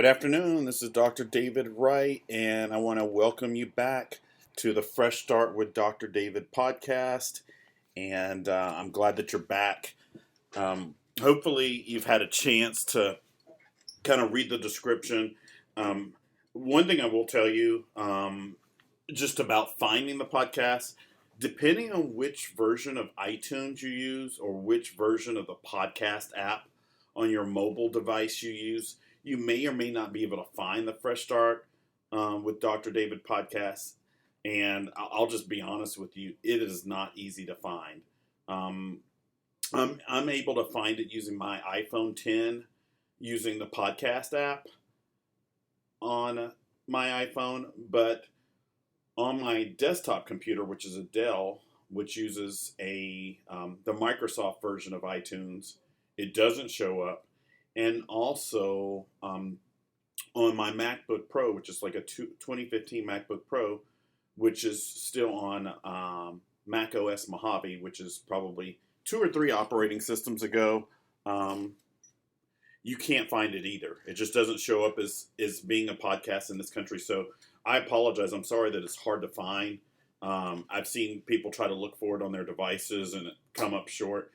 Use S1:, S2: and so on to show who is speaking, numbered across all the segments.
S1: Good afternoon. This is Dr. David Wright, and I want to welcome you back to the Fresh Start with Dr. David podcast. And I'm glad that you're back. Hopefully, you've had a chance to kind of read the description. One thing I will tell you just about finding the podcast, depending on which version of iTunes you use or which version of the podcast app on your mobile device you use, you may or may not be able to find the Fresh Start with Dr. David podcast. And I'll just be honest with you, it is not easy to find. I'm able to find it using my iPhone 10, using the podcast app on my iPhone, but on my desktop computer, which is a Dell, which uses the Microsoft version of iTunes, it doesn't show up. And also on my MacBook Pro, which is like a 2015 MacBook Pro, which is still on Mac OS Mojave, which is probably 2 or 3 operating systems ago, you can't find it either. It just doesn't show up as being a podcast in this country. So I apologize. I'm sorry that it's hard to find. I've seen people try to look for it on their devices and it come up short.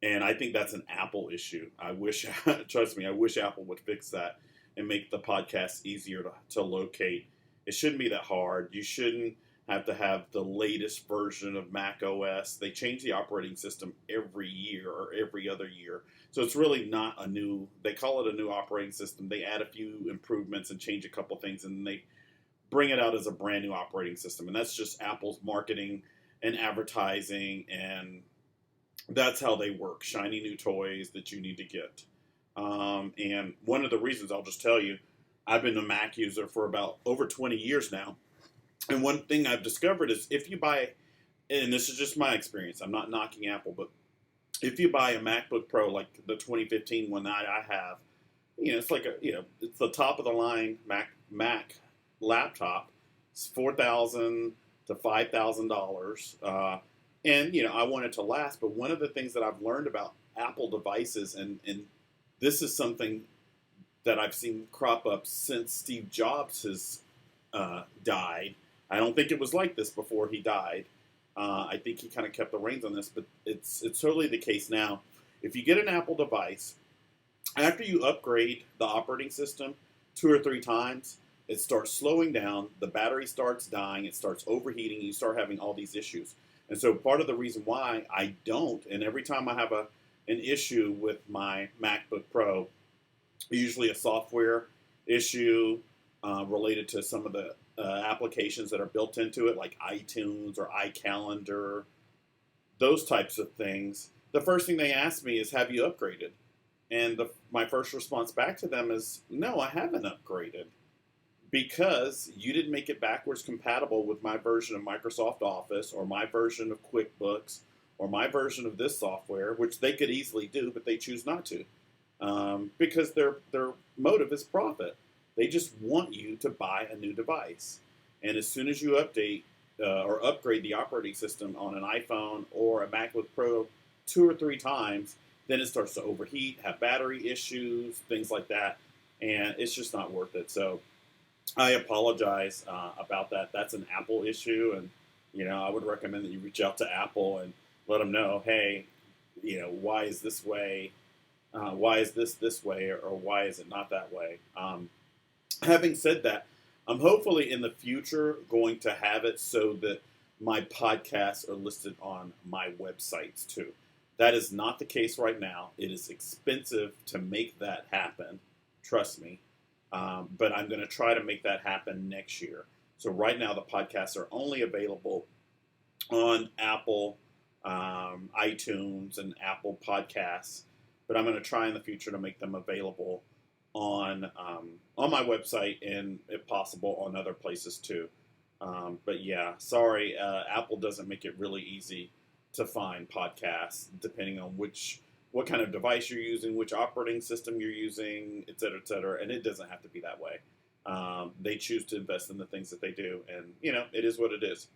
S1: And I think that's an Apple issue. I wish, trust me, I wish Apple would fix that and make the podcast easier to locate. It shouldn't be that hard. You shouldn't have to have the latest version of Mac OS. They change the operating system every year or every other year. So it's really not a new, they call it a new operating system. They add a few improvements and change a couple things, and they bring it out as a brand new operating system. And that's just Apple's marketing and advertising, and that's how they work. Shiny new toys that you need to get. And one of the reasons, I'll just tell you, I've been a Mac user for about over 20 years now. And one thing I've discovered is if you buy, and this is just my experience, I'm not knocking Apple, but if you buy a MacBook Pro, like the 2015 one that I have, it's like it's the top of the line Mac laptop. It's $4,000 to $5,000. And, I want it to last. But one of the things that I've learned about Apple devices, and this is something that I've seen crop up since Steve Jobs has died. I don't think it was like this before he died. I think he kind of kept the reins on this, but it's totally the case now. If you get an Apple device, after you upgrade the operating system 2 or 3 times, it starts slowing down, the battery starts dying, it starts overheating, you start having all these issues. And so part of the reason why I don't, and every time I have an issue with my MacBook Pro, usually a software issue related to some of the applications that are built into it, like iTunes or iCalendar, those types of things, the first thing they ask me is, have you upgraded? And my first response back to them is, no, I haven't upgraded, because you didn't make it backwards compatible with my version of Microsoft Office or my version of QuickBooks or my version of this software, which they could easily do, but they choose not to, because their motive is profit. They just want you to buy a new device. And as soon as you update or upgrade the operating system on an iPhone or a MacBook Pro 2 or 3 times, then it starts to overheat, have battery issues, things like that. And it's just not worth it. So I apologize about that. That's an Apple issue. And, I would recommend that you reach out to Apple and let them know, hey, why is this way? Why is this way? Or why is it not that way? Having said that, I'm hopefully in the future going to have it so that my podcasts are listed on my websites too. That is not the case right now. It is expensive to make that happen. Trust me. But I'm going to try to make that happen next year. So right now the podcasts are only available on Apple, iTunes, and Apple Podcasts. But I'm going to try in the future to make them available on my website and, if possible, on other places too. But yeah, sorry, Apple doesn't make it really easy to find podcasts, depending on what kind of device you're using, which operating system you're using, et cetera, and it doesn't have to be that way. They choose to invest in the things that they do, and, it is what it is.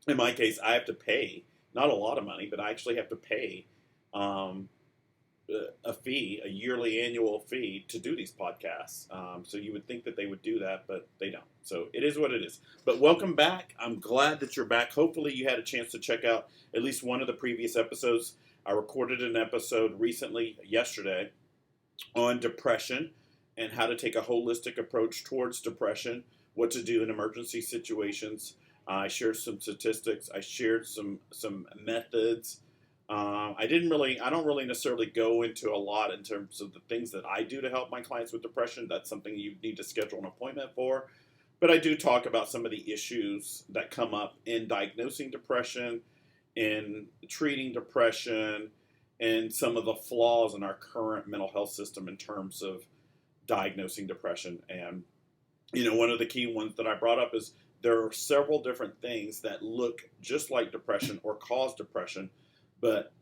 S1: In my case, I have to pay, not a lot of money, but I actually have to pay a yearly annual fee to do these podcasts. So you would think that they would do that, but they don't. So it is what it is. But welcome back. I'm glad that you're back. Hopefully you had a chance to check out at least one of the previous episodes. I recorded an episode recently, yesterday, on depression and how to take a holistic approach towards depression, what to do in emergency situations. I shared some statistics. I shared some methods. I don't really necessarily go into a lot in terms of the things that I do to help my clients with depression. That's something you need to schedule an appointment for. But I do talk about some of the issues that come up in diagnosing depression, in treating depression, and some of the flaws in our current mental health system in terms of diagnosing depression. And, one of the key ones that I brought up is there are several different things that look just like depression or cause depression, but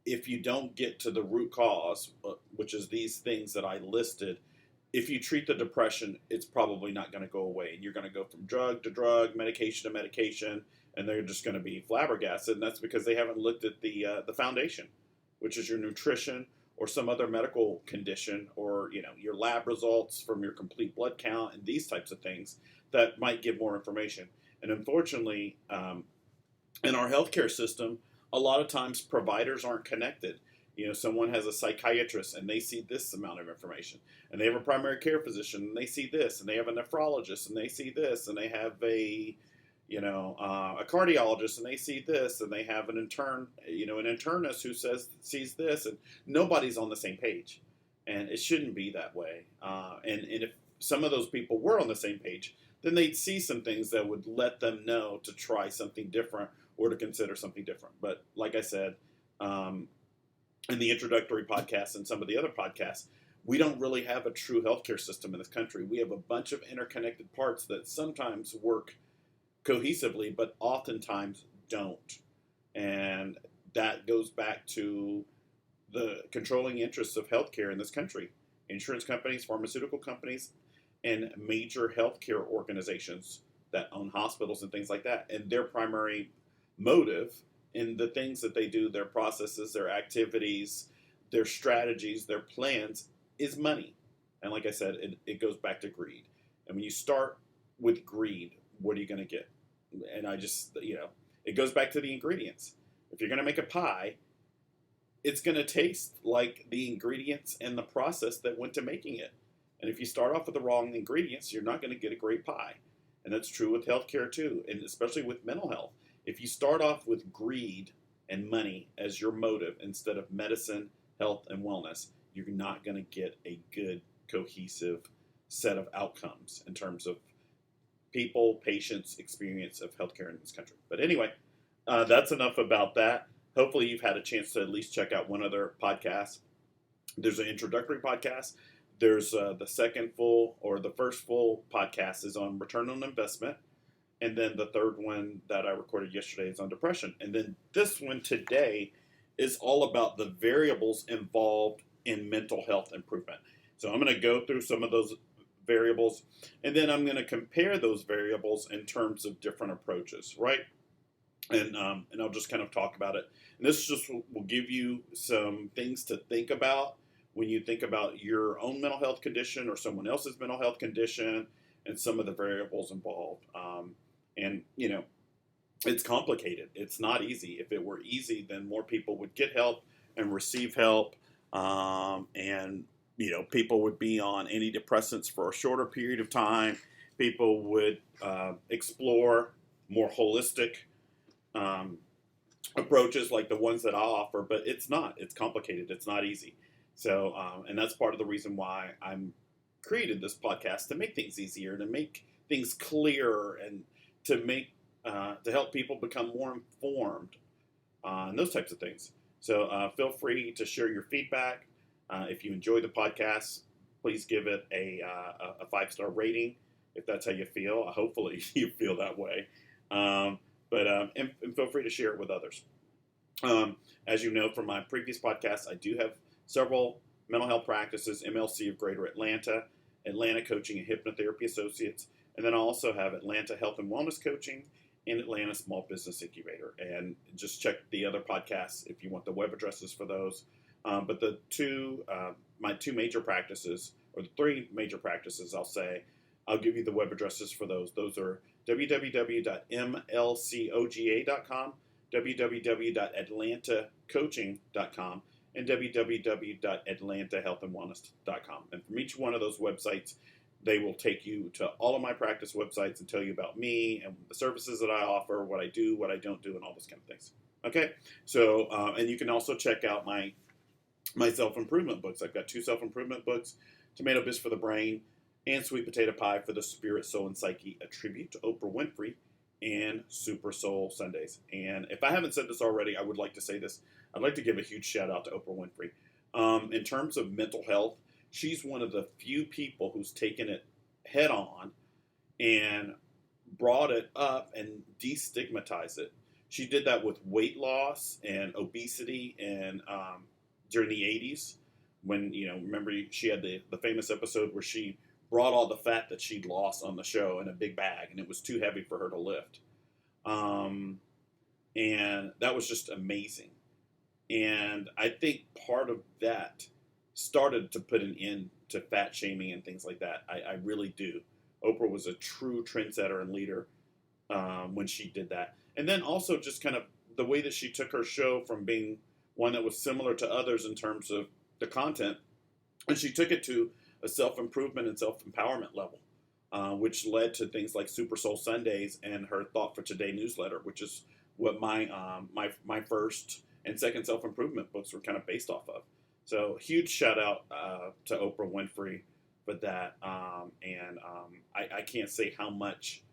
S1: if you don't get to the root cause, which is these things that I listed, if you treat the depression, it's probably not going to go away. And you're going to go from drug to drug, medication to medication, and they're just going to be flabbergasted. And that's because they haven't looked at the foundation, which is your nutrition or some other medical condition, or your lab results from your complete blood count and these types of things that might give more information. And unfortunately, in our healthcare system, a lot of times providers aren't connected. Someone has a psychiatrist and they see this amount of information, and they have a primary care physician and they see this, and they have a nephrologist and they see this, and they have a cardiologist and they see this, and they have an internist who sees this, and nobody's on the same page, and it shouldn't be that way. And if some of those people were on the same page, then they'd see some things that would let them know to try something different or to consider something different. But like I said, in the introductory podcast and some of the other podcasts, we don't really have a true healthcare system in this country. We have a bunch of interconnected parts that sometimes work cohesively, but oftentimes don't. And that goes back to the controlling interests of healthcare in this country. Insurance companies, pharmaceutical companies, and major healthcare organizations that own hospitals and things like that. And their primary motive in the things that they do, their processes, their activities, their strategies, their plans, is money. And like I said, it goes back to greed. And when you start with greed, what are you going to get? And it goes back to the ingredients. If you're going to make a pie, it's going to taste like the ingredients and the process that went to making it. And if you start off with the wrong ingredients, you're not going to get a great pie. And that's true with healthcare too, and especially with mental health. If you start off with greed and money as your motive instead of medicine, health, and wellness, you're not going to get a good, cohesive set of outcomes in terms of people, patients' experience of healthcare in this country. But anyway, that's enough about that. Hopefully you've had a chance to at least check out one other podcast. There's an introductory podcast. There's the first full podcast is on return on investment. And then the third one that I recorded yesterday is on depression. And then this one today is all about the variables involved in mental health improvement. So I'm going to go through some of those variables, and then I'm going to compare those variables in terms of different approaches, right? And I'll just kind of talk about it. And this just will give you some things to think about when you think about your own mental health condition or someone else's mental health condition and some of the variables involved. And it's complicated. It's not easy. If it were easy, then more people would get help and receive help. And people would be on antidepressants for a shorter period of time. People would explore more holistic approaches like the ones that I offer, but it's not. It's complicated. It's not easy. So, and that's part of the reason why I'm created this podcast, to make things easier, to make things clearer, and to help people become more informed and those types of things. So feel free to share your feedback. If you enjoy the podcast, please give it a 5-star rating if that's how you feel. Hopefully you feel that way. And feel free to share it with others. As you know from my previous podcast, I do have several mental health practices: MLC of Greater Atlanta, Atlanta Coaching and Hypnotherapy Associates, and then I also have Atlanta Health and Wellness Coaching and Atlanta Small Business Incubator. And just check the other podcasts if you want the web addresses for those. But my two major practices, or the three major practices, I'll give you the web addresses for those. Those are www.mlcoga.com, www.atlantacoaching.com, and www.atlantahealthandwellness.com. And from each one of those websites, they will take you to all of my practice websites and tell you about me and the services that I offer, what I do, what I don't do, and all those kind of things. Okay? So, and you can also check out my self-improvement books. I've got 2 self-improvement books, Tomato Bisque for the Brain and Sweet Potato Pie for the Spirit, Soul, and Psyche, a tribute to Oprah Winfrey, and Super Soul Sundays. And if I haven't said this already, I would like to say this. I'd like to give a huge shout out to Oprah Winfrey. In terms of mental health, she's one of the few people who's taken it head on and brought it up and destigmatized it. She did that with weight loss and obesity and during the 80s when, remember she had the famous episode where she brought all the fat that she'd lost on the show in a big bag, and it was too heavy for her to lift. And that was just amazing. And I think part of that started to put an end to fat shaming and things like that. I really do. Oprah was a true trendsetter and leader when she did that. And then also just kind of the way that she took her show from being one that was similar to others in terms of the content, and she took it to a self-improvement and self-empowerment level, which led to things like Super Soul Sundays and her Thought for Today newsletter, which is what my first and second self-improvement books were kind of based off of. So huge shout out to Oprah Winfrey for that. I can't say how much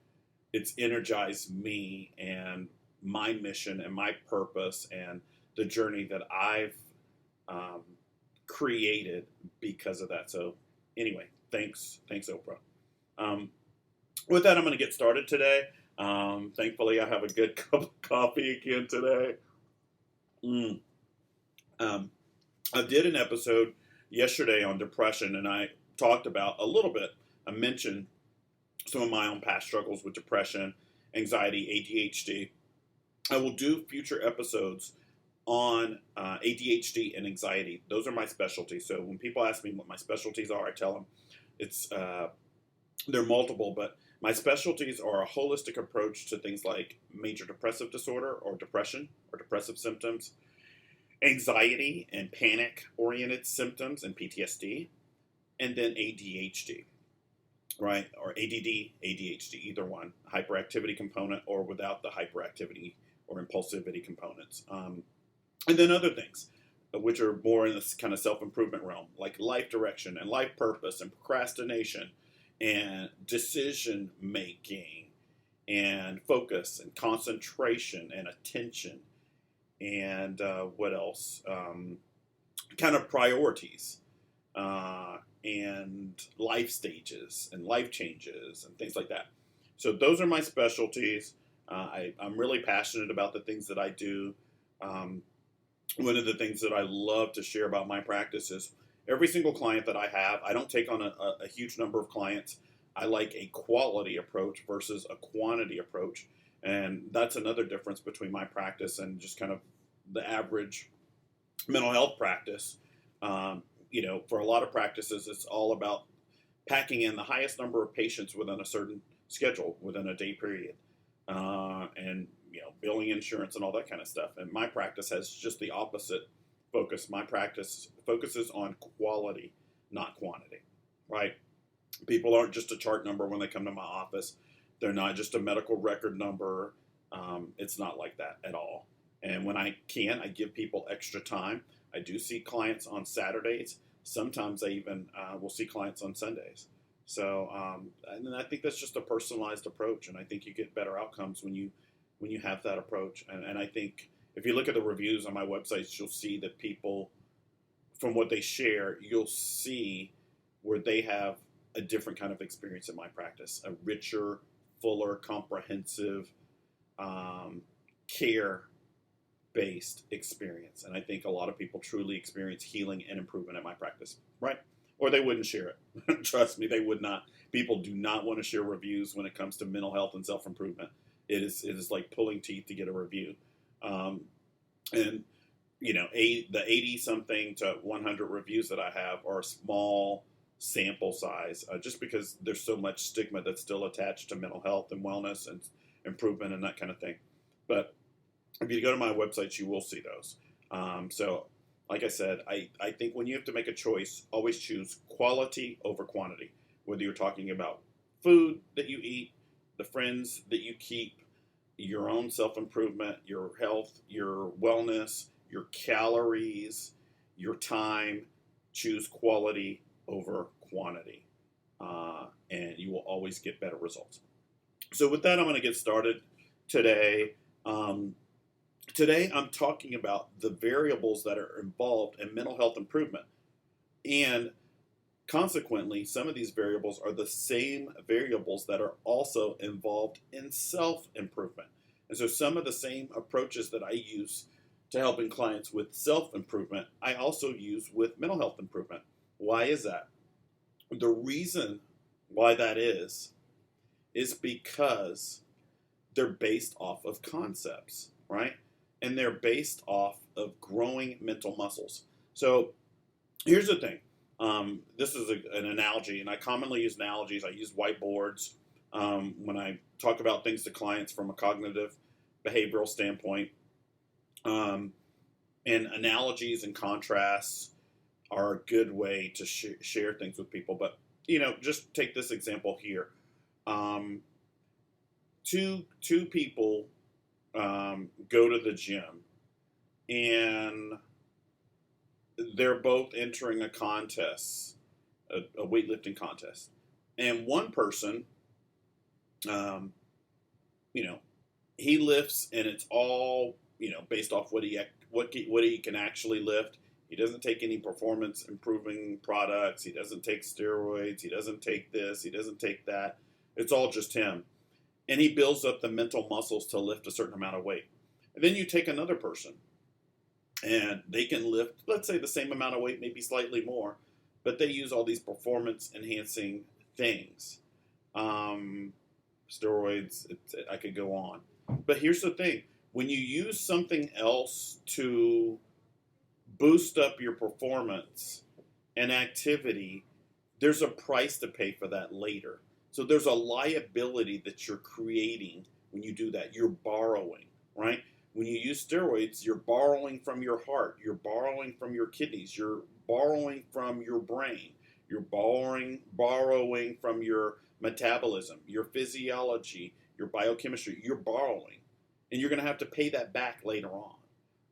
S1: it's energized me and my mission and my purpose and the journey that I've created because of that. So anyway, thanks Oprah. With that, I'm going to get started today. Thankfully, I have a good cup of coffee again today. I did an episode yesterday on depression, and I talked about a little bit. I mentioned some of my own past struggles with depression, anxiety, ADHD. I will do future episodes on ADHD and anxiety. Those are my specialties. So when people ask me what my specialties are, I tell them they're multiple, but my specialties are a holistic approach to things like major depressive disorder or depression or depressive symptoms, anxiety and panic-oriented symptoms and PTSD, and then ADHD, right? Or ADD, ADHD, either one, hyperactivity component or without the hyperactivity or impulsivity components. And then other things, which are more in this kind of self-improvement realm, like life direction and life purpose and procrastination and decision making and focus and concentration and attention and what else? Kind of priorities and life stages and life changes and things like that. So those are my specialties. I'm really passionate about the things that I do. One of the things that I love to share about my practice is every single client that I have, I don't take on a huge number of clients. I like a quality approach versus a quantity approach. And that's another difference between my practice and just kind of the average mental health practice. For a lot of practices, it's all about packing in the highest number of patients within a certain schedule, within a day period. And billing insurance and all that kind of stuff. And my practice has just the opposite focus. My practice focuses on quality, not quantity, right? People aren't just a chart number when they come to my office. They're not just a medical record number. It's not like that at all. And when I can, I give people extra time. I do see clients on Saturdays. Sometimes I even will see clients on Sundays. So, and I think that's just a personalized approach. And I think you get better outcomes when you have that approach. And I think if you look at the reviews on my websites, you'll see that people, from what they share, you'll see where they have a different kind of experience in my practice, a richer, fuller, comprehensive, care-based experience. And I think a lot of people truly experience healing and improvement at my practice, right? Or they wouldn't share it. Trust me, they would not. People do not want to share reviews when it comes to mental health and self-improvement. It is like pulling teeth to get a review. And the 80 something to 100 reviews that I have are a small sample size, just because there's so much stigma that's still attached to mental health and wellness and improvement and that kind of thing. But if you go to my website, you will see those. So, like I said, I think when you have to make a choice, always choose quality over quantity. Whether you're talking about food that you eat, the friends that you keep, your own self-improvement, your health, your wellness, your calories, your time, choose quality over quantity. And you will always get better results. So with that, I'm going to get started today. Today, I'm talking about the variables that are involved in mental health improvement. And consequently, some of these variables are the same variables that are also involved in self-improvement. And so some of the same approaches that I use to helping clients with self-improvement, I also use with mental health improvement. Why is that? The reason why that is because they're based off of concepts, right? And they're based off of growing mental muscles. So here's the thing. This is an analogy, and I commonly use analogies. I use whiteboards when I talk about things to clients from a cognitive behavioral standpoint. And analogies and contrasts are a good way to share things with people. But, just take this example here. Two people go to the gym, and they're both entering a contest, a weightlifting contest. And one person, he lifts, and it's all, based off what he can actually lift. He doesn't take any performance improving products. He doesn't take steroids. He doesn't take this. He doesn't take that. It's all just him. And he builds up the mental muscles to lift a certain amount of weight. And then you take another person, and they can lift, let's say, the same amount of weight, maybe slightly more, but they use all these performance-enhancing things. Steroids, I could go on. But here's the thing. When you use something else to boost up your performance and activity, there's a price to pay for that later. So there's a liability that you're creating when you do that. You're borrowing, right? When you use steroids, you're borrowing from your heart. You're borrowing from your kidneys. You're borrowing from your brain. You're borrowing from your metabolism, your physiology, your biochemistry. You're borrowing. And you're going to have to pay that back later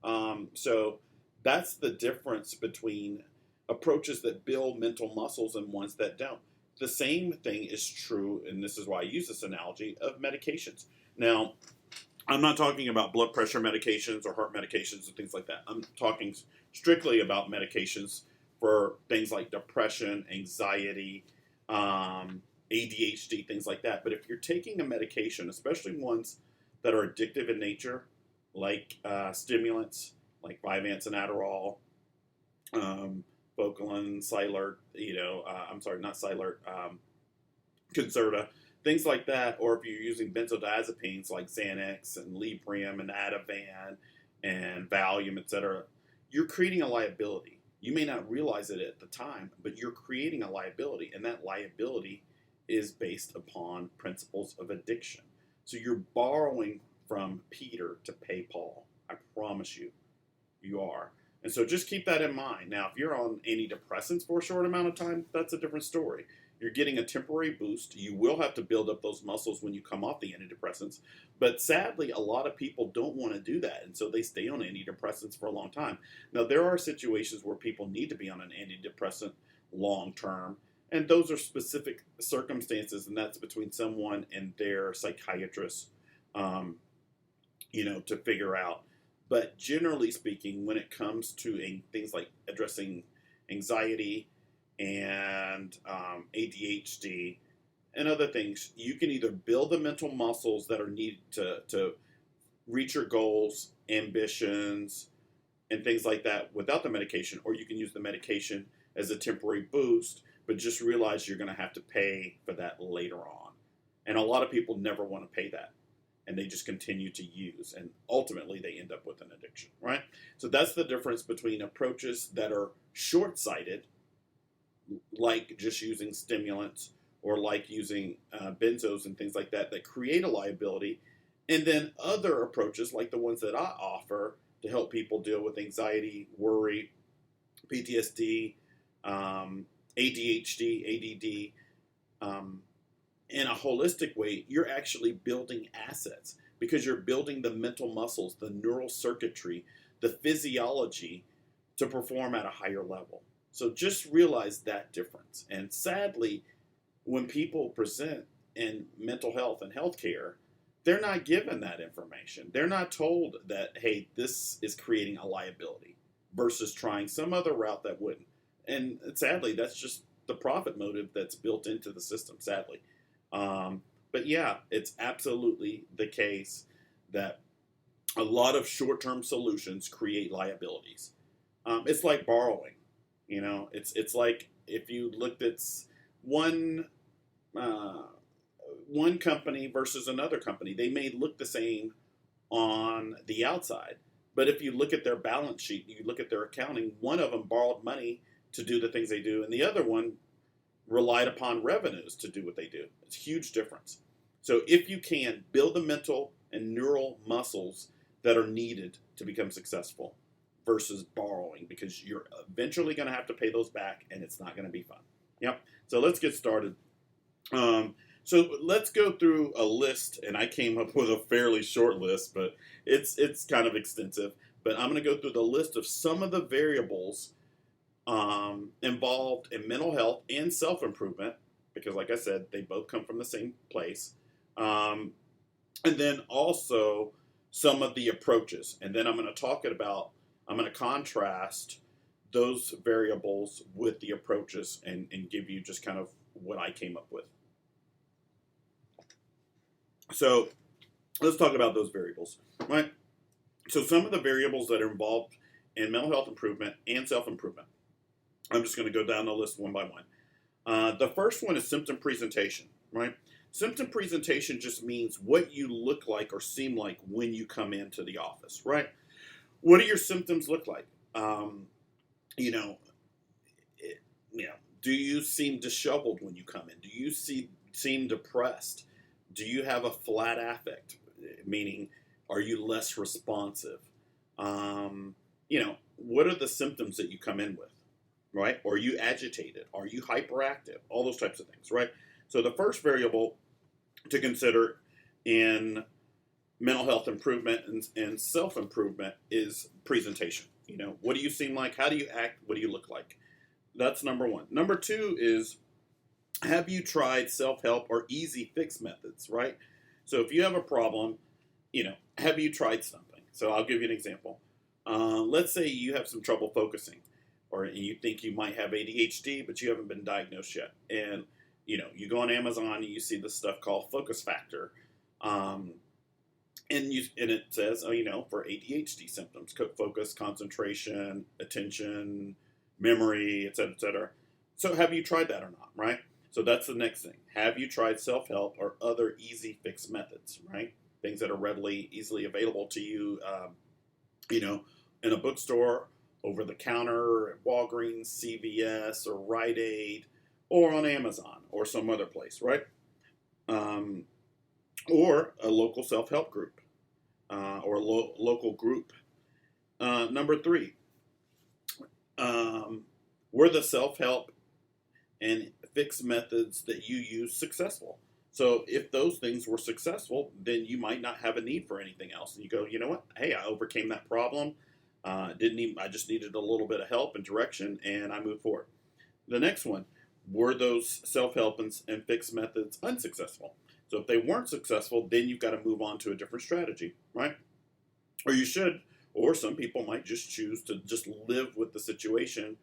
S1: on. So that's the difference between approaches that build mental muscles and ones that don't. The same thing is true, and this is why I use this analogy, of medications. Now, I'm not talking about blood pressure medications or heart medications and things like that. I'm talking strictly about medications for things like depression, anxiety, ADHD, things like that. But if you're taking a medication, especially ones that are addictive in nature, like stimulants, like Vyvanse and Adderall, Focalin, Cylert, not Cylert, Concerta, things like that. Or if you're using benzodiazepines like Xanax and Librium and Ativan and Valium, etc., you're creating a liability. You may not realize it at the time, but you're creating a liability, and that liability is based upon principles of addiction. So you're borrowing from Peter to pay Paul. I promise you, you are. And so just keep that in mind. Now, if you're on antidepressants for a short amount of time, that's a different story. You're getting a temporary boost. You will have to build up those muscles when you come off the antidepressants. But sadly, a lot of people don't want to do that. And so they stay on antidepressants for a long time. Now, there are situations where people need to be on an antidepressant long term. And those are specific circumstances. And that's between someone and their psychiatrist, to figure out. But generally speaking, when it comes to things like addressing anxiety and ADHD and other things, you can either build the mental muscles that are needed to reach your goals, ambitions, and things like that without the medication, or you can use the medication as a temporary boost, but just realize you're going to have to pay for that later on. And a lot of people never want to pay that. and they just continue to use, and ultimately they end up with an addiction, right? So that's the difference between approaches that are short-sighted, like just using stimulants or like using benzos and things like that create a liability, and then other approaches like the ones that I offer to help people deal with anxiety, worry, PTSD, ADHD, ADD, in a holistic way. You're actually building assets because you're building the mental muscles, the neural circuitry, the physiology to perform at a higher level. So just realize that difference. And sadly, when people present in mental health and healthcare, they're not given that information. They're not told that, hey, this is creating a liability versus trying some other route that wouldn't. And sadly, that's just the profit motive that's built into the system, sadly. But yeah, it's absolutely the case that a lot of short-term solutions create liabilities. It's like borrowing. It's like if you looked at one company versus another company, they may look the same on the outside, but if you look at their balance sheet, you look at their accounting, one of them borrowed money to do the things they do, and the other one relied upon revenues to do what they do. It's a huge difference. So if you can build the mental and neural muscles that are needed to become successful versus borrowing, because you're eventually going to have to pay those back and it's not going to be fun. Yep. So let's get started. So let's go through a list, and I came up with a fairly short list, but it's kind of extensive. But I'm going to go through the list of some of the variables involved in mental health and self-improvement, because like I said, they both come from the same place. And then also some of the approaches. And then I'm going to contrast those variables with the approaches and give you just kind of what I came up with. So let's talk about those variables, right? So some of the variables that are involved in mental health improvement and self-improvement. I'm just going to go down the list one by one. The first one is symptom presentation, right? Symptom presentation just means what you look like or seem like when you come into the office, right? What do your symptoms look like? Do you seem disheveled when you come in? Do you seem depressed? Do you have a flat affect? Meaning, are you less responsive? What are the symptoms that you come in with, right? Are you agitated? Are you hyperactive? All those types of things, right? So the first variable to consider in mental health improvement and self-improvement is presentation. What do you seem like? How do you act? What do you look like? That's number one. Number two is, have you tried self-help or easy fix methods, right? So if you have a problem, have you tried something? So I'll give you an example. Let's say you have some trouble focusing, or you think you might have ADHD, but you haven't been diagnosed yet. And, you go on Amazon and you see this stuff called Focus Factor. And it says, for ADHD symptoms, focus, concentration, attention, memory, et cetera, et cetera. So have you tried that or not, right? So that's the next thing. Have you tried self-help or other easy fix methods, right? Things that are easily available to you, in a bookstore, over the counter, at Walgreens, CVS, or Rite Aid, or on Amazon, or some other place, right? Or a local self-help group, or a local group. Number three, were the self-help and fix methods that you use successful? So if those things were successful, then you might not have a need for anything else. And you go, you know what? Hey, I overcame that problem. I just needed a little bit of help and direction, and I moved forward. The next one, were those self-help and fix methods unsuccessful? So if they weren't successful, then you've got to move on to a different strategy, right? Or you should, or some people might just choose to just live with the situation,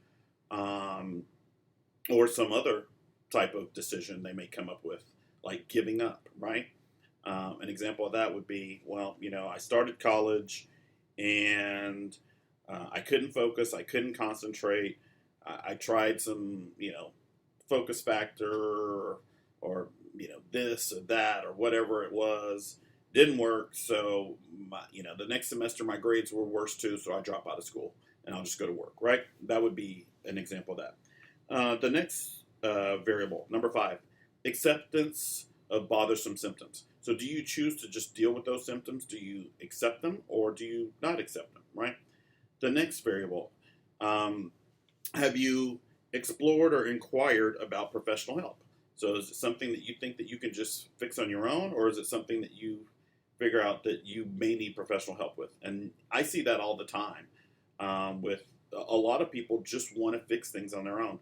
S1: or some other type of decision they may come up with, like giving up, right? An example of that would be, I started college and I couldn't focus, I couldn't concentrate. I tried some, Focus Factor or this or that or whatever it was, Didn't work, so the next semester my grades were worse too, so I drop out of school and I'll just go to work, right? That would be an example of that. The next variable, number 5, acceptance of bothersome symptoms. So do you choose to just deal with those symptoms? Do you accept them or do you not accept them, right? The next variable, have you explored or inquired about professional help? So is it something that you think that you can just fix on your own, or is it something that you figure out that you may need professional help with? And I see that all the time with a lot of people just want to fix things on their own.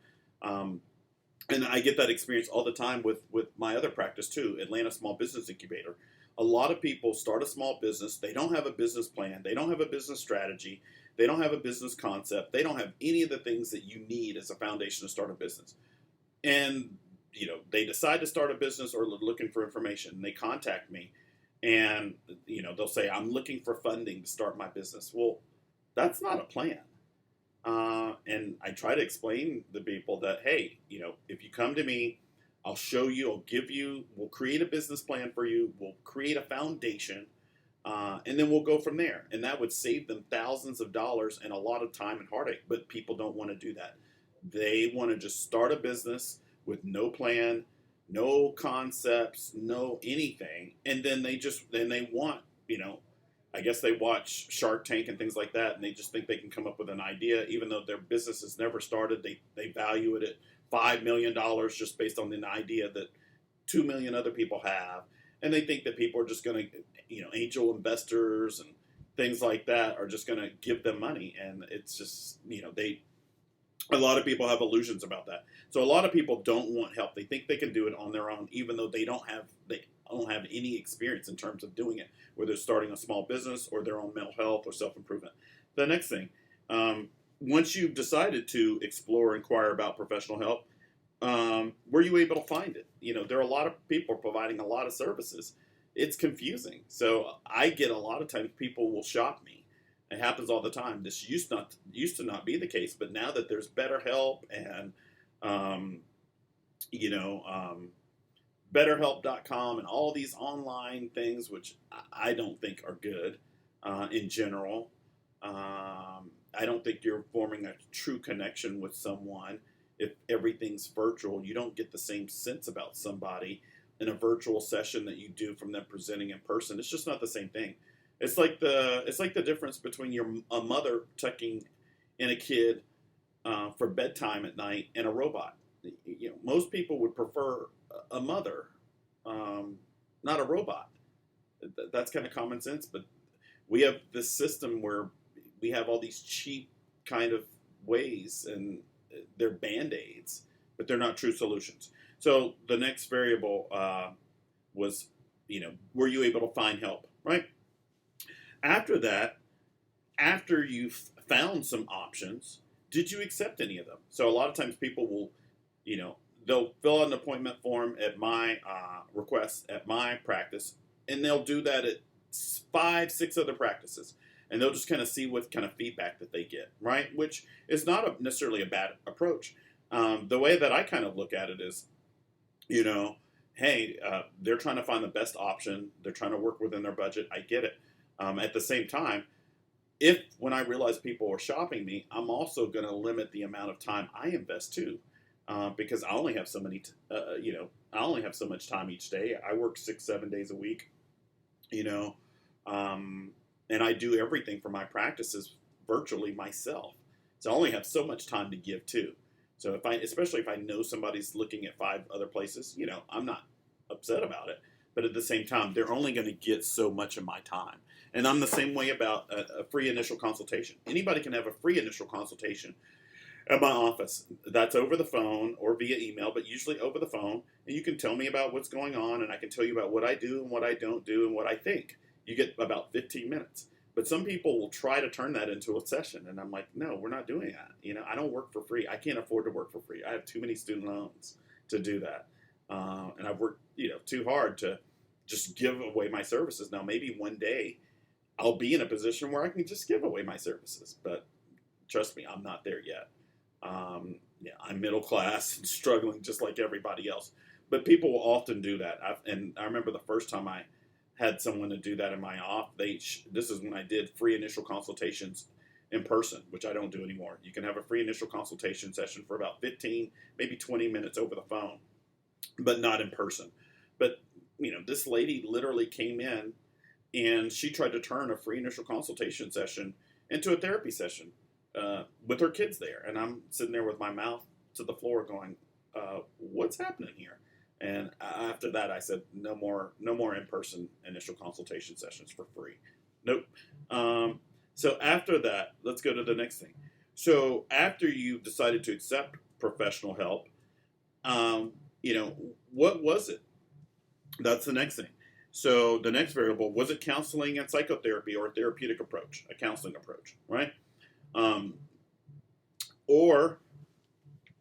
S1: And I get that experience all the time with my other practice too, Atlanta Small Business Incubator. A lot of people start a small business. They don't have a business plan. They don't have a business strategy. They don't have a business concept. They don't have any of the things that you need as a foundation to start a business. And they decide to start a business or looking for information. They contact me and, they'll say, I'm looking for funding to start my business. Well, that's not a plan. And I try to explain to people that, hey, if you come to me, I'll show you, we'll create a business plan for you. We'll create a foundation, and then we'll go from there. And that would save them thousands of dollars and a lot of time and heartache. But people don't want to do that. They want to just start a business with no plan, no concepts, no anything. And then they want, I guess they watch Shark Tank and things like that, and they just think they can come up with an idea, even though their business has never started. They value it at $5 million just based on an idea that 2 million other people have. And they think that people are just going to, angel investors and things like that are just going to give them money. And it's just, a lot of people have illusions about that. So a lot of people don't want help. They think they can do it on their own, even though they don't have any experience in terms of doing it, whether it's starting a small business or their own mental health or self-improvement. The next thing, once you've decided to explore, inquire about professional help, were you able to find it? There are a lot of people providing a lot of services. It's confusing. So I get a lot of times people will shop me. It happens all the time. This used to not be the case, but now that there's BetterHelp and BetterHelp.com and all these online things, which I don't think are good in general. I don't think you're forming a true connection with someone if everything's virtual. You don't get the same sense about somebody in a virtual session that you do from them presenting in person. It's just not the same thing. It's like the difference between a mother tucking in a kid for bedtime at night and a robot. Most people would prefer a mother, not a robot. That's kind of common sense. But we have this system where we have all these cheap kind of ways, and they're band-aids, but they're not true solutions. So the next variable was, were you able to find help, right? After that, after you've found some options, did you accept any of them? So a lot of times people will, they'll fill out an appointment form at my request at my practice, and they'll do that at 5, 6 other practices. And they'll just kind of see what kind of feedback that they get, right? Which is not necessarily a bad approach. The way that I kind of look at it is, hey, they're trying to find the best option. They're trying to work within their budget. I get it. At the same time, when I realize people are shopping me, I'm also going to limit the amount of time I invest too, because I only have so many, I only have so much time each day. I work 6-7 days a week, and I do everything for my practices virtually myself. So I only have so much time to give too. So especially if I know somebody's looking at 5 other places, I'm not upset about it. But at the same time, they're only going to get so much of my time. And I'm the same way about a free initial consultation. Anybody can have a free initial consultation at my office. That's over the phone or via email, but usually over the phone. And you can tell me about what's going on, and I can tell you about what I do and what I don't do and what I think. You get about 15 minutes. But some people will try to turn that into a session. And I'm like, no, we're not doing that. I don't work for free. I can't afford to work for free. I have too many student loans to do that. And I've worked, too hard to just give away my services. Now, maybe one day I'll be in a position where I can just give away my services. But trust me, I'm not there yet. I'm middle class and struggling just like everybody else. But people will often do that. And I remember the first time I had someone to do that in my office. This is when I did free initial consultations in person, which I don't do anymore. You can have a free initial consultation session for about 15, maybe 20 minutes over the phone, but not in person. But, this lady literally came in and she tried to turn a free initial consultation session into a therapy session with her kids there. And I'm sitting there with my mouth to the floor going, what's happening here? And after that, I said, no more in-person initial consultation sessions for free. Nope. So after that, let's go to the next thing. So after you decided to accept professional help, what was it? That's the next thing. So the next variable, was it counseling and psychotherapy or a therapeutic approach, a counseling approach, right? Or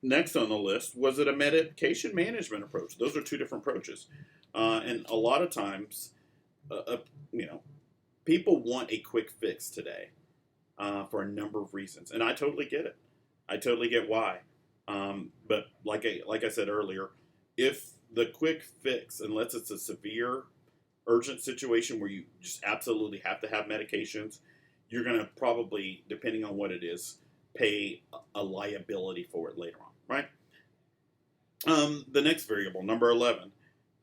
S1: next on the list, was it a medication management approach? Those are two different approaches. And a lot of times, people want a quick fix today for a number of reasons. And I totally get it. I totally get why. But like I said earlier, if the quick fix, unless it's a severe, urgent situation where you just absolutely have to have medications, you're going to probably, depending on what it is, pay a liability for it later on, right? The next variable, number 11,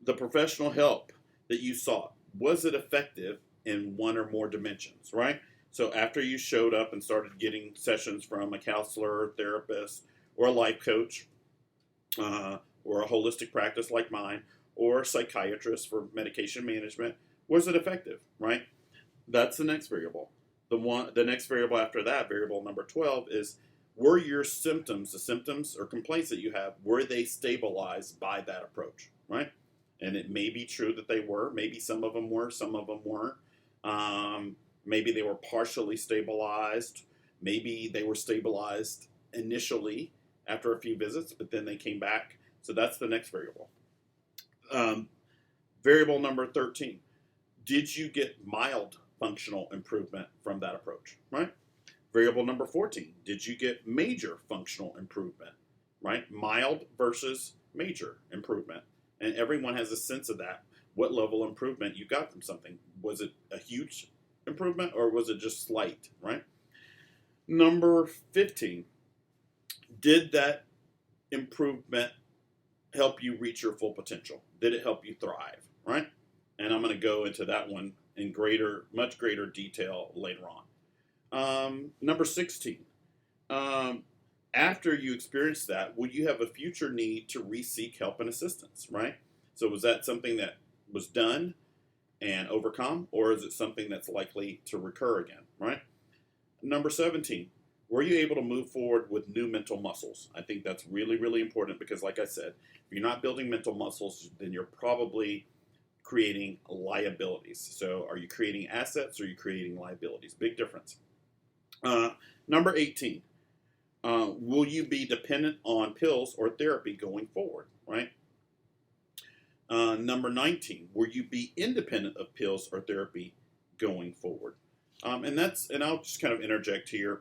S1: the professional help that you sought, was it effective in one or more dimensions, right? So after you showed up and started getting sessions from a counselor, therapist, or a life coach, or a holistic practice like mine, or a psychiatrist for medication management, was it effective, right? That's the next variable. The next variable after that, variable number 12, is were your symptoms, the symptoms or complaints that you have, were they stabilized by that approach, right? And it may be true that they were. Maybe some of them were, some of them weren't. Maybe they were partially stabilized. Maybe they were stabilized initially after a few visits, but then they came back. So that's the next variable. Variable number 13. Did you get mild functional improvement from that approach, right? Variable number 14. Did you get major functional improvement, right? Mild versus major improvement. And everyone has a sense of that. What level of improvement you got from something. Was it a huge improvement or was it just slight, right? Number 15. Did that improvement help you reach your full potential? Did it help you thrive, right? And I'm going to go into that one in much greater detail later on. Number 16. After you experience that, will you have a future need to re-seek help and assistance, right? So was that something that was done and overcome, or is it something that's likely to recur again, right? Number 17. Were you able to move forward with new mental muscles? I think that's really, really important because, like I said, if you're not building mental muscles, then you're probably creating liabilities. So are you creating assets or are you creating liabilities? Big difference. Number 18. Will you be dependent on pills or therapy going forward, right? Number 19. Will you be independent of pills or therapy going forward? And I'll just kind of interject here.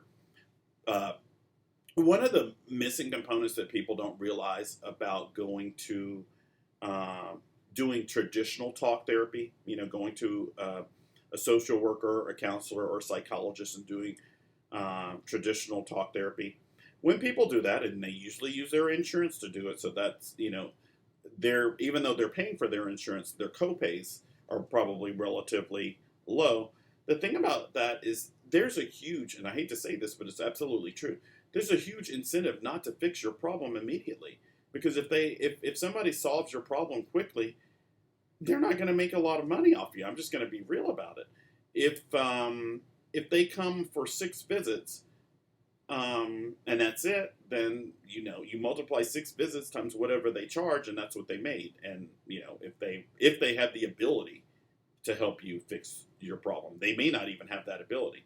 S1: One of the missing components that people don't realize about going to doing traditional talk therapy, going to a social worker, a counselor, or a psychologist and doing traditional talk therapy. When people do that, and they usually use their insurance to do it, so that's, even though they're paying for their insurance, their co-pays are probably relatively low. The thing about that is there's a huge, and I hate to say this, but it's absolutely true, there's a huge incentive not to fix your problem immediately. Because if somebody solves your problem quickly, they're not going to make a lot of money off you. I'm just going to be real about it. If they come for 6 visits, and that's it, then you multiply 6 visits times whatever they charge, and that's what they made. And if they have the ability to help you fix your problem, they may not even have that ability.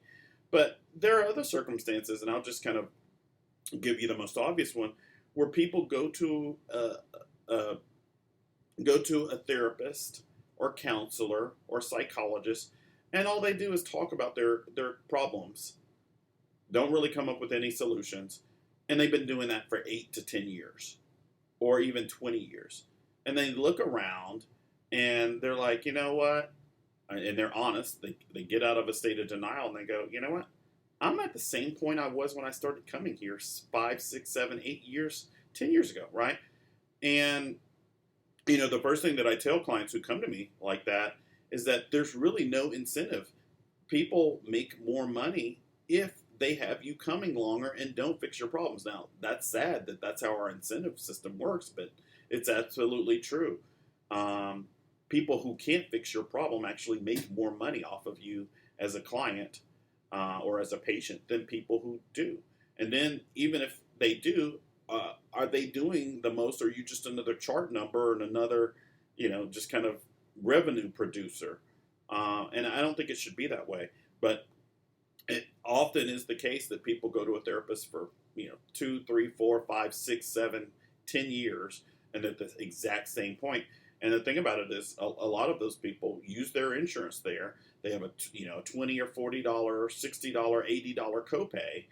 S1: But there are other circumstances, and I'll just kind of give you the most obvious one, where people go to a therapist or counselor or psychologist, and all they do is talk about their problems, don't really come up with any solutions, and they've been doing that for 8 to 10 years, or even 20 years. And they look around, and they're like, you know what? and they're honest. They get out of a state of denial and they go, you know what? I'm at the same point I was when I started coming here 5, 6, 7, 8 years, 10 years ago, right? And, the first thing that I tell clients who come to me like that is that there's really no incentive. People make more money if they have you coming longer and don't fix your problems. Now, that's sad that that's how our incentive system works, but it's absolutely true. People who can't fix your problem actually make more money off of you as a client or as a patient than people who do. And then even if they do, are they doing the most, or are you just another chart number and another, just kind of revenue producer? And I don't think it should be that way. But it often is the case that people go to a therapist for, 2, 3, 4, 5, 6, 7, 10 years, and at the exact same point. And the thing about it is, a lot of those people use their insurance there. They have a $20 or $40, $60, $80 copay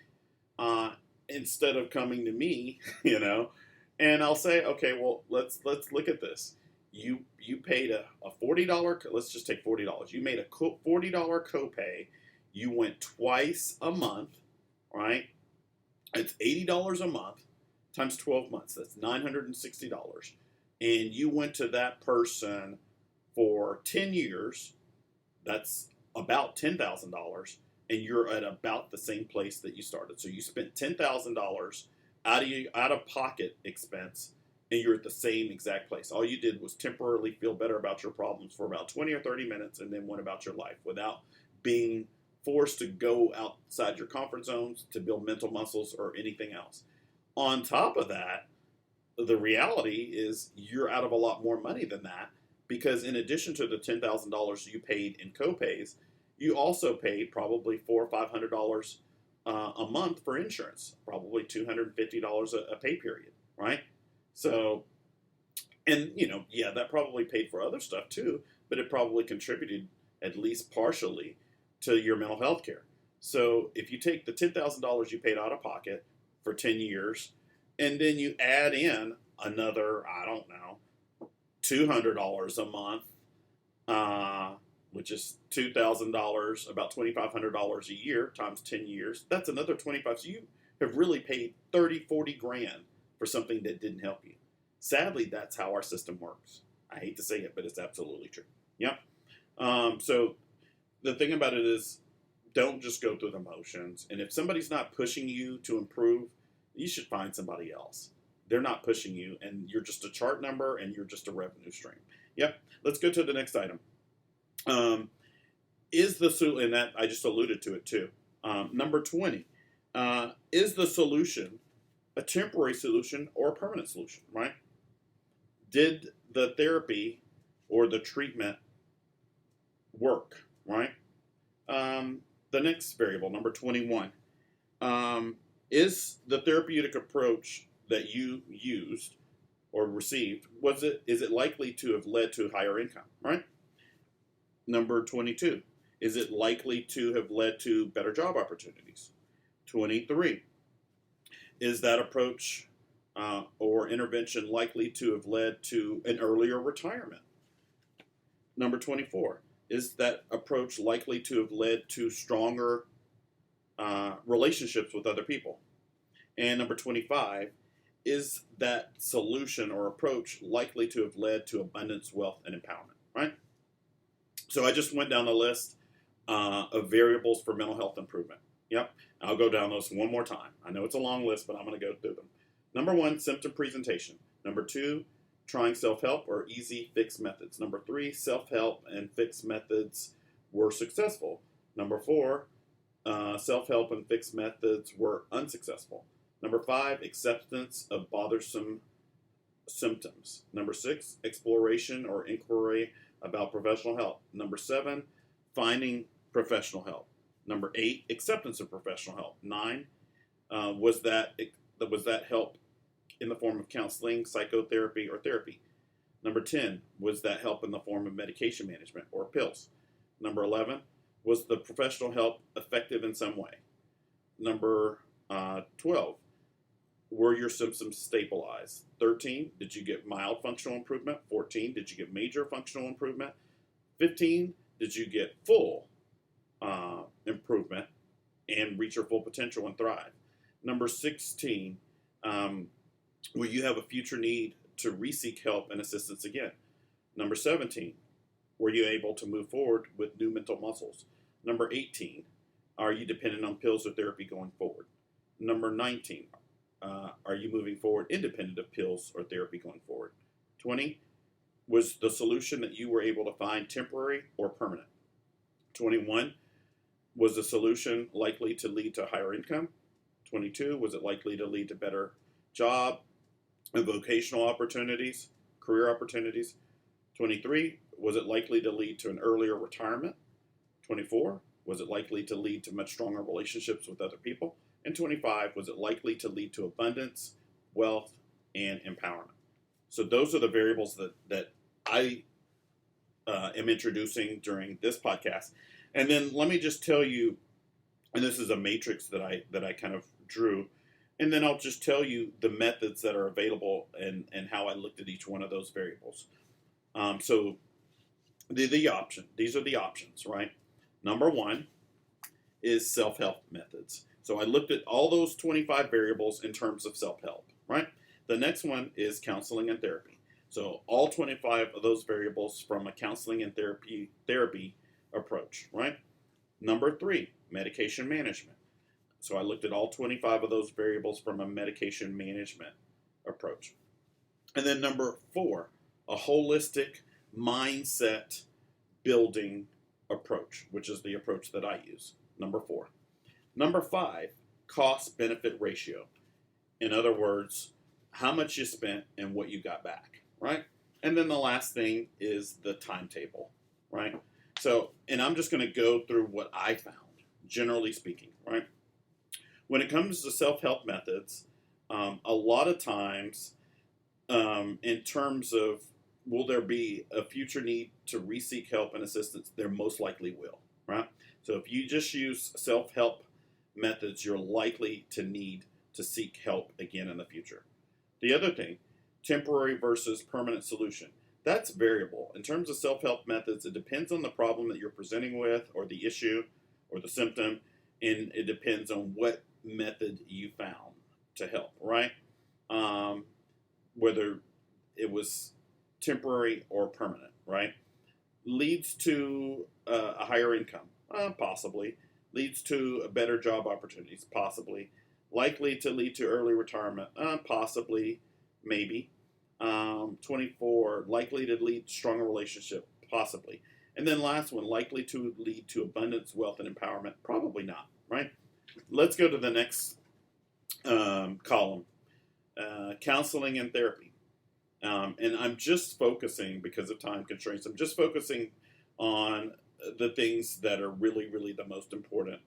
S1: instead of coming to me, And I'll say, okay, well, let's look at this. You paid a $40. Let's just take $40. You made a $40 copay. You went twice a month, right? It's $80 a month times 12 months. That's $960. And you went to that person for 10 years. That's about $10,000. And you're at about the same place that you started. So you spent $10,000 out of pocket expense, and you're at the same exact place. All you did was temporarily feel better about your problems for about 20 or 30 minutes and then went about your life without being forced to go outside your comfort zones to build mental muscles or anything else. On top of that, the reality is you're out of a lot more money than that, because in addition to the $10,000 you paid in copays, you also paid probably $400 or $500 a month for insurance, probably $250 a pay period, right? So, and that probably paid for other stuff too, but it probably contributed at least partially to your mental health care. So if you take the $10,000 you paid out of pocket for 10 years, and then you add in another, I don't know, $200 a month, which is $2,000, about $2,500 a year times 10 years, that's another 25. So you have really paid 30, 40 grand for something that didn't help you. Sadly, that's how our system works. I hate to say it, but it's absolutely true. Yeah. So the thing about it is, don't just go through the motions. And if somebody's not pushing you to improve, you should find somebody else. They're not pushing you, and you're just a chart number, and you're just a revenue stream. Yep. Let's go to the next item. Is the solution, and that I just alluded to it too. Number 20, is the solution a temporary solution or a permanent solution, right? Did the therapy or the treatment work, right? The next variable, number 21, is the therapeutic approach that you used or received, is it likely to have led to higher income, right? Number 22, is it likely to have led to better job opportunities? 23, is that approach or intervention likely to have led to an earlier retirement? Number 24, is that approach likely to have led to stronger relationships with other people? And number 25, is that solution or approach likely to have led to abundance, wealth, and empowerment, right? So I just went down the list of variables for mental health improvement. Yep. I'll go down those one more time. I know it's a long list, but I'm going to go through them. Number 1, symptom presentation. Number 2, trying self-help or easy fix methods. Number 3, self-help and fix methods were successful. Number 4, self-help and fix methods were unsuccessful. Number 5, acceptance of bothersome symptoms. Number 6, exploration or inquiry about professional help. Number 7, finding professional help. Number 8, acceptance of professional help. 9, was that help in the form of counseling, psychotherapy, or therapy? Number 10, was that help in the form of medication management or pills? Number 11, was the professional help effective in some way? Number 12, were your symptoms stabilized? 13, did you get mild functional improvement? 14, did you get major functional improvement? 15, did you get full improvement and reach your full potential and thrive? Number 16, will you have a future need to re-seek help and assistance again? Number 17, were you able to move forward with new mental muscles? Number 18, are you dependent on pills or therapy going forward? Number 19, are you moving forward independent of pills or therapy going forward? 20, was the solution that you were able to find temporary or permanent? 21, was the solution likely to lead to higher income? 22, was it likely to lead to better job and vocational opportunities, career opportunities? 23, was it likely to lead to an earlier retirement? 24, was it likely to lead to much stronger relationships with other people? And 25, was it likely to lead to abundance, wealth, and empowerment? So those are the variables that I am introducing during this podcast. And then let me just tell you, and this is a matrix that I kind of drew, and then I'll just tell you the methods that are available and how I looked at each one of those variables. So these are the options, right? Number one is self-help methods. So I looked at all those 25 variables in terms of self-help, right? The next one is counseling and therapy. So all 25 of those variables from a counseling and therapy approach, right? Number 3, medication management. So I looked at all 25 of those variables from a medication management approach. And then number 4, a holistic mindset building approach, which is the approach that I use. Number 4. Number 5, cost-benefit ratio. In other words, how much you spent and what you got back, right? And then the last thing is the timetable, right? So, and I'm just going to go through what I found, generally speaking, right? When it comes to self-help methods, a lot of times, in terms of will there be a future need to re-seek help and assistance, there most likely will, right? So if you just use self-help methods, you're likely to need to seek help again in the future. The other thing, temporary versus permanent solution. That's variable. In terms of self-help methods, it depends on the problem that you're presenting with or the issue or the symptom, and it depends on what method you found to help, right? Whether it was temporary or permanent, right? Leads to a higher income, possibly. Leads to better job opportunities, possibly. Likely to lead to early retirement, possibly, maybe. 24, likely to lead to stronger relationship, possibly. And then last one, likely to lead to abundance, wealth, and empowerment, probably not, right? Let's go to the next column, counseling and therapy. And I'm just focusing, because of time constraints, I'm just focusing on the things that are really, really the most important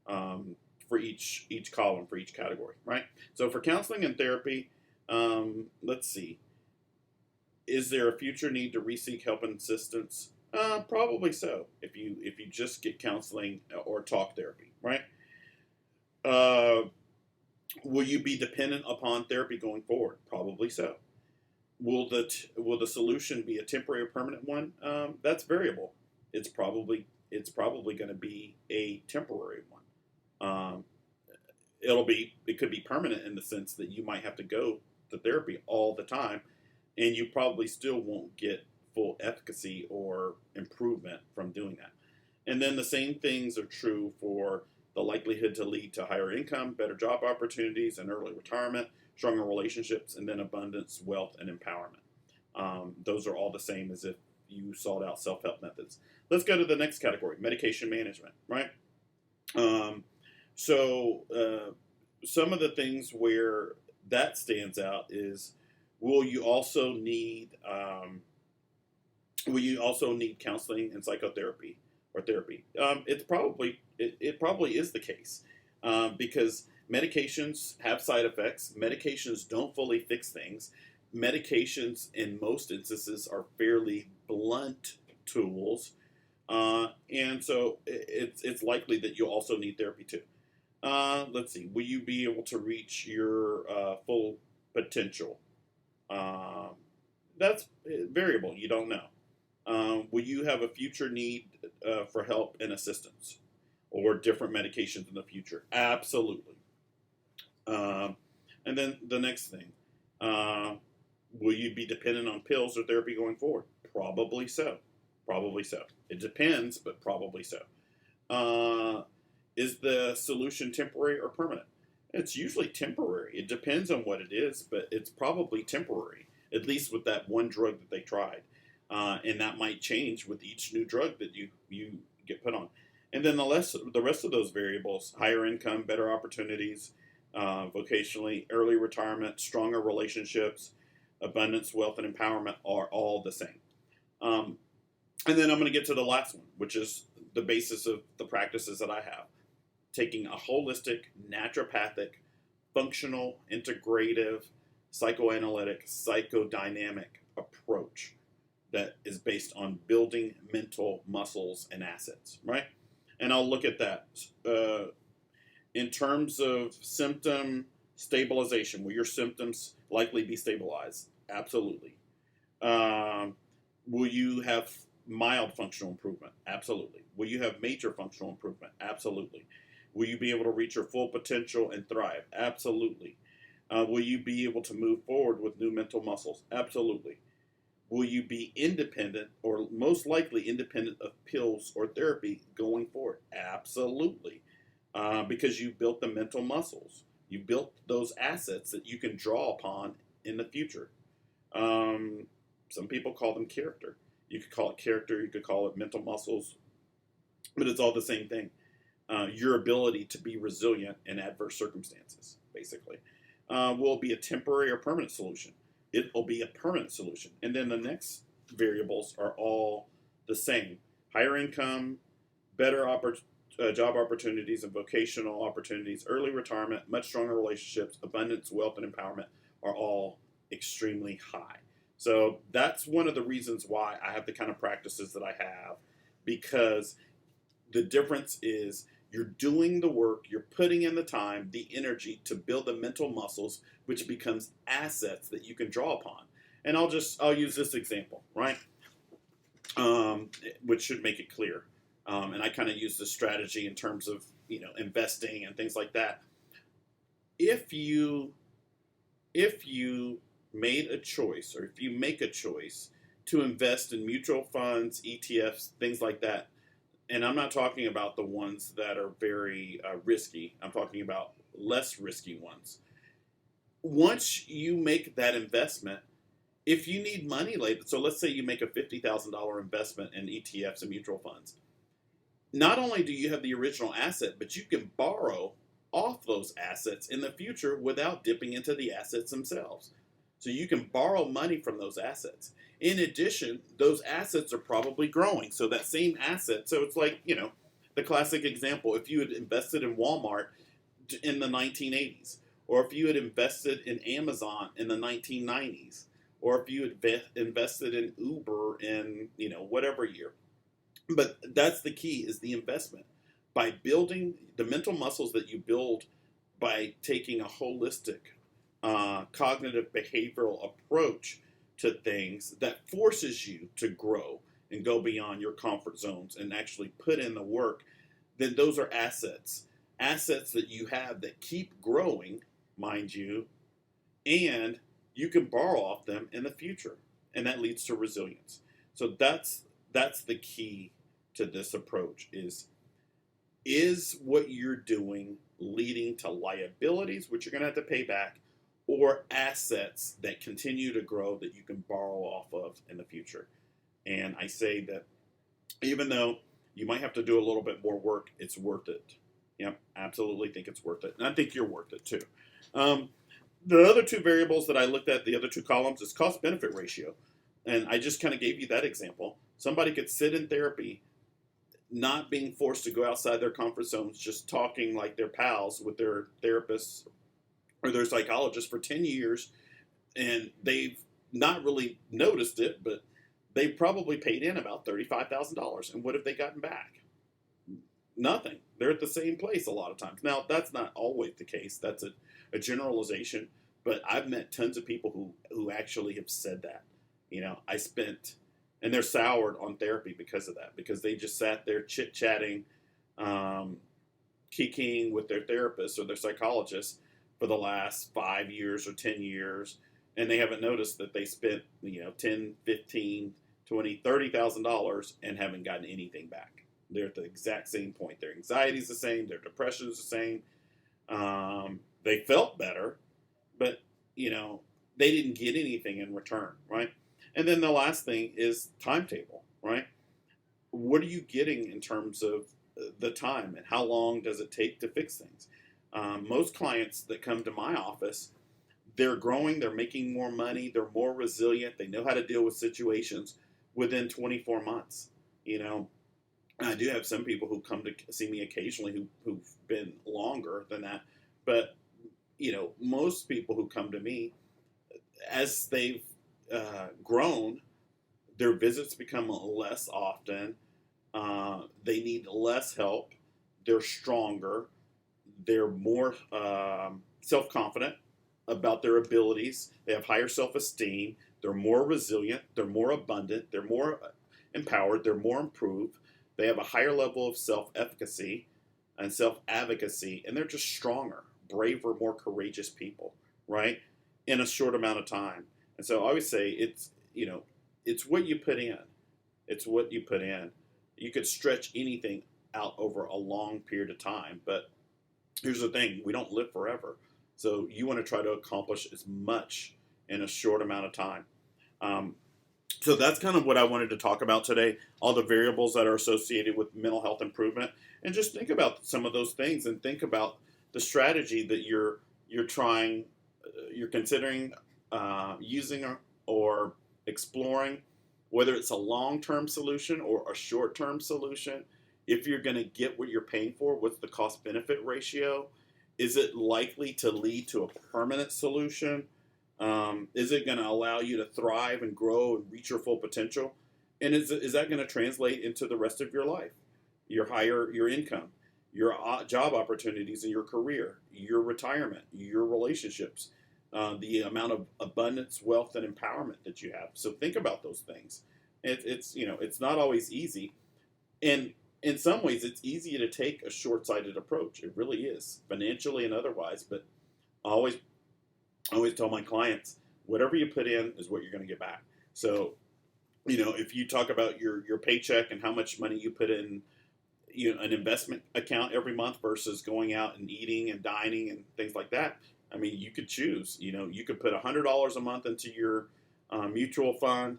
S1: for each column, for each category, right? So for counseling and therapy, let's see. Is there a future need to re-seek help and assistance? Probably so, if you just get counseling or talk therapy, right? Will you be dependent upon therapy going forward? Probably so. Will the solution be a temporary or permanent one? That's variable. It's probably going to be a temporary one. It could be permanent in the sense that you might have to go to therapy all the time, and you probably still won't get full efficacy or improvement from doing that. And then the same things are true for the likelihood to lead to higher income, better job opportunities, and early retirement, stronger relationships, and then abundance, wealth, and empowerment. Those are all the same as if you sought out self-help methods. Let's go to the next category, medication management, right? So some of the things where that stands out is, will you also need counseling and psychotherapy or therapy? It probably is the case because medications have side effects. Medications don't fully fix things. Medications, in most instances, are fairly blunt tools, and so it's likely that you'll also need therapy too. Let's see. Will you be able to reach your full potential? That's variable. You don't know. Will you have a future need for help and assistance or different medications in the future? Absolutely. And then the next thing, will you be dependent on pills or therapy going forward? Probably so. Probably so. It depends, but probably so. Is the solution temporary or permanent? It's usually temporary. It depends on what it is, but it's probably temporary, at least with that one drug that they tried. And that might change with each new drug that you get put on. And then the rest of those variables, higher income, better opportunities, vocationally, early retirement, stronger relationships, abundance, wealth, and empowerment are all the same. And then I'm going to get to the last one, which is the basis of the practices that I have. Taking a holistic, naturopathic, functional, integrative, psychoanalytic, psychodynamic approach that is based on building mental muscles and assets, right? And I'll look at that. In terms of symptom stabilization, will your symptoms likely be stabilized? Absolutely. Will you have mild functional improvement? Absolutely. Will you have major functional improvement? Absolutely. Will you be able to reach your full potential and thrive? Absolutely. Will you be able to move forward with new mental muscles? Absolutely. Will you be independent, or most likely independent of pills or therapy going forward? Absolutely. Because you built the mental muscles. You built those assets that you can draw upon in the future. Some people call them character. You could call it character, you could call it mental muscles, but it's all the same thing. Your ability to be resilient in adverse circumstances, basically. Will it be a temporary or permanent solution? It will be a permanent solution. And then the next variables are all the same. Higher income, better job opportunities and vocational opportunities, early retirement, much stronger relationships, abundance, wealth, and empowerment are all extremely high. So that's one of the reasons why I have the kind of practices that I have, because the difference is you're doing the work, you're putting in the time, the energy to build the mental muscles, which becomes assets that you can draw upon. And I'll use this example, right? Which should make it clear. And I kind of use this strategy in terms of, investing and things like that. If you made a choice, or if you make a choice to invest in mutual funds, ETFs, things like that, and I'm not talking about the ones that are very risky. I'm talking about less risky ones. Once you make that investment, if you need money later, so let's say you make a $50,000 investment in ETFs and mutual funds, not only do you have the original asset, but you can borrow off those assets in the future without dipping into the assets themselves. So you can borrow money from those assets. In addition, those assets are probably growing. So that same asset, so it's like, the classic example, if you had invested in Walmart in the 1980s, or if you had invested in Amazon in the 1990s, or if you had invested in Uber in, whatever year. But that's the key, is the investment. By building the mental muscles that you build by taking a holistic, cognitive behavioral approach to things that forces you to grow and go beyond your comfort zones and actually put in the work, then those are assets that you have that keep growing, mind you, and you can borrow off them in the future, and that leads to resilience. So that's the key to this approach, is what you're doing leading to liabilities, which you're going to have to pay back, or assets that continue to grow that you can borrow off of in the future. And I say that even though you might have to do a little bit more work, it's worth it. Yep, absolutely think it's worth it. And I think you're worth it too. The other two variables that I looked at, the other two columns, is cost-benefit ratio. And I just kind of gave you that example. Somebody could sit in therapy, not being forced to go outside their comfort zones, just talking like their pals with their therapists or their psychologist for 10 years, and they've not really noticed it, but they probably paid in about $35,000. And what have they gotten back? Nothing. They're at the same place a lot of times. Now, that's not always the case. That's a generalization, but I've met tons of people who actually have said that. I spent And they're soured on therapy because of that, because they just sat there chit-chatting, kikiing with their therapist or their psychologist for the last 5 years or 10 years, and they haven't noticed that they spent, 10, 15, 20, $30,000 and haven't gotten anything back. They're at the exact same point. Their anxiety is the same. Their depression is the same. They felt better, but, they didn't get anything in return, right? And then the last thing is timetable, right? What are you getting in terms of the time, and how long does it take to fix things? Most clients that come to my office, they're growing, they're making more money, they're more resilient, they know how to deal with situations within 24 months. I do have some people who come to see me occasionally who've been longer than that, but most people who come to me, as they've grown, their visits become less often. They need less help. They're stronger. They're more self-confident about their abilities. They have higher self-esteem. They're more resilient. They're more abundant. They're more empowered. They're more improved. They have a higher level of self-efficacy and self-advocacy, and they're just stronger, braver, more courageous people, right? In a short amount of time. And so I always say it's what you put in. It's what you put in. You could stretch anything out over a long period of time, but here's the thing, we don't live forever. So you want to try to accomplish as much in a short amount of time. So that's kind of what I wanted to talk about today, all the variables that are associated with mental health improvement. And just think about some of those things, and think about the strategy that you're considering using or exploring, whether it's a long-term solution or a short-term solution. If you're going to get what you're paying for, what's the cost-benefit ratio? Is it likely to lead to a permanent solution? Is it going to allow you to thrive and grow and reach your full potential? And is that going to translate into the rest of your life? Your income, your job opportunities in your career, your retirement, your relationships, the amount of abundance, wealth, and empowerment that you have. So think about those things. It's not always easy, and in some ways, it's easy to take a short-sighted approach. It really is, financially and otherwise. But I always tell my clients, whatever you put in is what you're going to get back. So, if you talk about your paycheck and how much money you put in, an investment account every month versus going out and eating and dining and things like that. I mean, you could choose. You could put $100 a month into your mutual fund,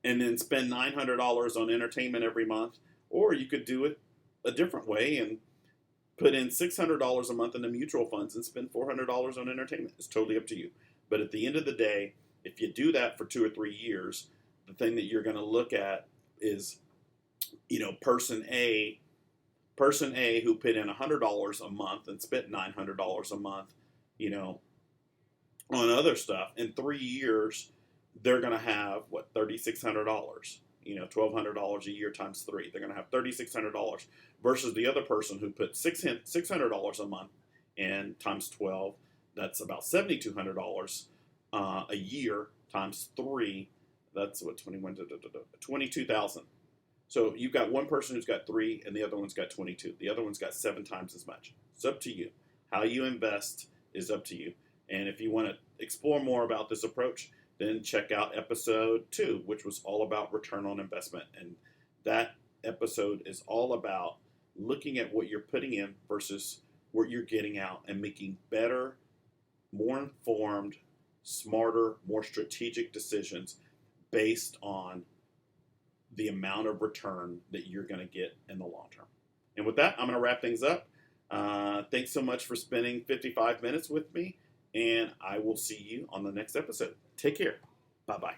S1: and then spend $900 on entertainment every month. Or you could do it a different way and put in $600 a month into mutual funds and spend $400 on entertainment. It's totally up to you. But at the end of the day, if you do that for 2 or 3 years, the thing that you're going to look at is, person A who put in $100 a month and spent $900 a month, on other stuff. In 3 years, they're going to have $3,600. $1,200 a year times 3. They're going to have $3,600 versus the other person who put $600 a month in times 12. That's about $7,200 a year times 3. That's 22,000. So you've got one person who's got 3, and the other one's got 22. The other one's got 7 times as much. It's up to you. How you invest is up to you. And if you want to explore more about this approach, then check out episode 2, which was all about return on investment. And that episode is all about looking at what you're putting in versus what you're getting out, and making better, more informed, smarter, more strategic decisions based on the amount of return that you're going to get in the long term. And with that, I'm going to wrap things up. Thanks so much for spending 55 minutes with me, and I will see you on the next episode. Take care. Bye-bye.